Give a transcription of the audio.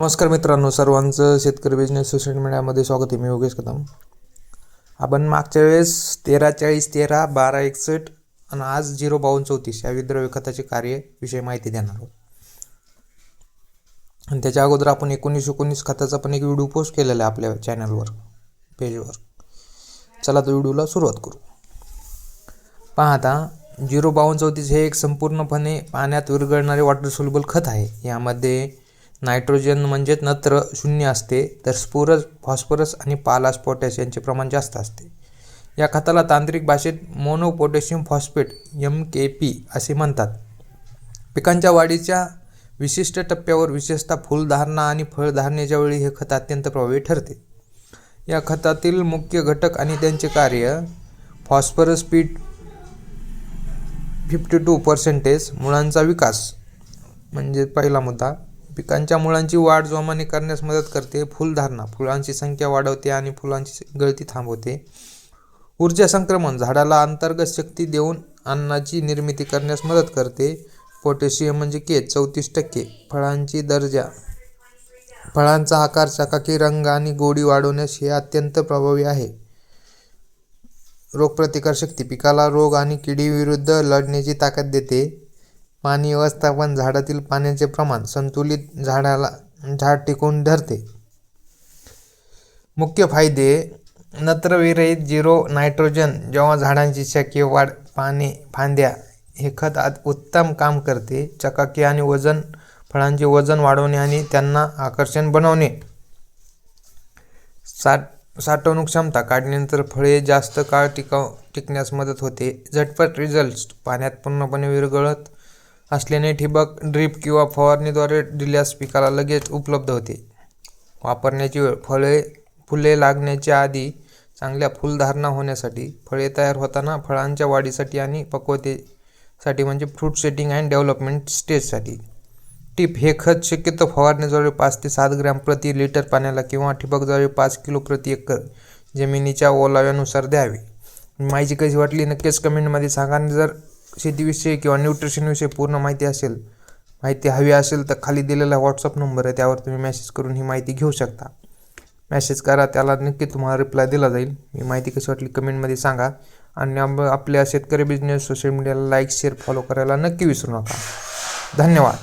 नमस्कार मित्रांनो, सर्वांचं शेतकरी बिझनेस सोशल मीडियामध्ये स्वागत आहे. मी योगेश कदम. आपण मागच्या वेळेस 13-40-13 12-61 आणि आज 0-52-34 या विद्रव्य खताचे कार्य विषयी माहिती देणार आहोत. आणि त्याच्या अगोदर आपण 19-19 खताचा पण एक व्हिडिओ पोस्ट केलेला आहे आपल्या चॅनलवर, पेजवर. चला तर व्हिडिओला सुरुवात करू. पहा, आता 0-52-34 हे एक संपूर्णपणे पाण्यात विरघळणारे वॉटर सोल्युबल खत आहे. यामध्ये नायट्रोजन म्हणजेच नत्र 0 असते, तर स्फुरस, फॉस्फरस आणि पालाश, पोटॅश यांचे प्रमाण जास्त असते. या खताला तांत्रिक भाषेत मोनो पोटॅशियम फॉस्फेट MKP असे म्हणतात. पिकांच्या वाढीच्या विशिष्ट टप्प्यावर, विशेषतः फुलधारणा आणि फळधारणेच्या वेळी हे खत अत्यंत प्रभावी ठरते. या खतातील मुख्य घटक आणि त्यांचे कार्य: फॉस्फरस पीठ 52%, मुळांचा विकास म्हणजे पहिला मुद्दा, पिकांच्या मुळांची वाढ जोमाने करण्यास मदत करते. फुलधारणा, फुलांची संख्या वाढवते आणि फुलांची गळती थांबवते. ऊर्जा संक्रमण, झाडाला अंतर्गत शक्ती देऊन अन्नाची निर्मिती करण्यास मदत करते. पोटॅशियम म्हणजे K 34%, फळांची दर्जा, फळांचा आकार, चकाकी, रंग आणि गोडी वाढवण्यास हे अत्यंत प्रभावी आहे. रोगप्रतिकार शक्ती, पिकाला रोग आणि किडीविरुद्ध लढण्याची ताकद देते. पाणी व्यवस्थापन, झाडातील पाण्याचे प्रमाण संतुलित, झाड टिकून धरते. मुख्य फायदे: नत्रविरहित 0 नायट्रोजन, जेव्हा झाडांची शक्य वाढ, पाने, फांद्या, हे खत उत्तम काम करते. चकाकी आणि वजन, फळांचे वजन वाढवणे आणि त्यांना आकर्षण बनवणे. साठवणूक क्षमता, काढणीनंतर फळे जास्त काळ टिकण्यास मदत होते. झटपट रिझल्ट, पाण्यात पूर्णपणे विरघळत असल्याने ठिबक, ड्रीप किंवा फवारणीद्वारे दिल्यास पिकाला लगेच उपलब्ध होते. वापरण्याची वेळ: फुले लागण्याच्या आधी, चांगल्या फुलधारणा होण्यासाठी, फळे तयार होताना, फळांच्या वाढीसाठी आणि पक्वतेसाठी म्हणजे फ्रूट सेटिंग अँड डेव्हलपमेंट स्टेजसाठी. टिप: हे खत शक्यतो फवारणीद्वारे 5 ते 7 ग्रॅम प्रति लिटर पाण्याला किंवा ठिबकद्वारे 5 किलो प्रति एकर जमिनीच्या ओलाव्यानुसार द्यावे. माहिती कशी वाटली नक्कीच कमेंटमध्ये सांगा. आणि जर शेतीविषयी किंवा न्यूट्रिशनविषयी पूर्ण माहिती हवी असेल तर खाली दिलेला व्हॉट्सअप नंबर आहे, त्यावर तुम्ही मेसेज करून ही माहिती घेऊ शकता. मेसेज करा, त्याला नक्की तुम्हाला रिप्लाय दिला जाईल. ही माहिती कशी वाटली कमेंटमध्ये सांगा. आणि आपल्या शेतकरी बिझनेस सोशल मीडियाला लाईक, शेअर, फॉलो करायला नक्की विसरू नका. धन्यवाद.